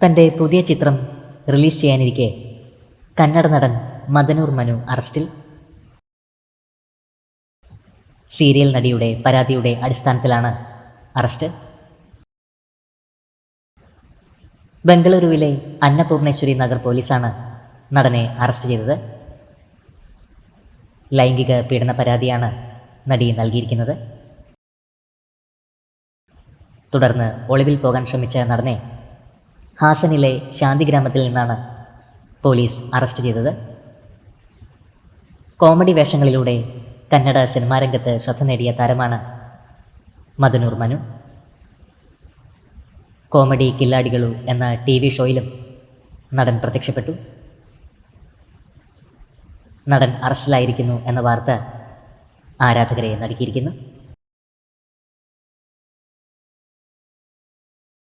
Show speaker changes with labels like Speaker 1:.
Speaker 1: തൻ്റെ പുതിയ ചിത്രം റിലീസ് ചെയ്യാനിരിക്കെ കന്നഡ നടൻ മദനൂർ മനു അറസ്റ്റിൽ. സീരിയൽ നടിയുടെ പരാതിയുടെ അടിസ്ഥാനത്തിലാണ് അറസ്റ്റ്. ബംഗളൂരുവിലെ അന്നപൂർണേശ്വരി നഗർ പോലീസാണ് നടനെ അറസ്റ്റ് ചെയ്തത്. ലൈംഗിക പീഡന പരാതിയാണ് നടി നൽകിയിരിക്കുന്നത്. തുടർന്ന് ഒളിവിൽ പോകാൻ ശ്രമിച്ച നടനെ ഹാസനിലെ ശാന്തിഗ്രാമത്തിൽ നിന്നാണ് പോലീസ് അറസ്റ്റ് ചെയ്തത്. കോമഡി വേഷങ്ങളിലൂടെ കന്നഡ സിനിമാരംഗത്ത് ശ്രദ്ധ നേടിയ താരമാണ് മദനൂർ മനു. കോമഡി കില്ലാടികളു എന്ന TV ഷോയിലും നടൻ പ്രത്യക്ഷപ്പെട്ടു. നടൻ അറസ്റ്റിലായിരിക്കുന്നു എന്ന വാർത്ത ആരാധകരെ നടുക്കിയിരിക്കുന്നു.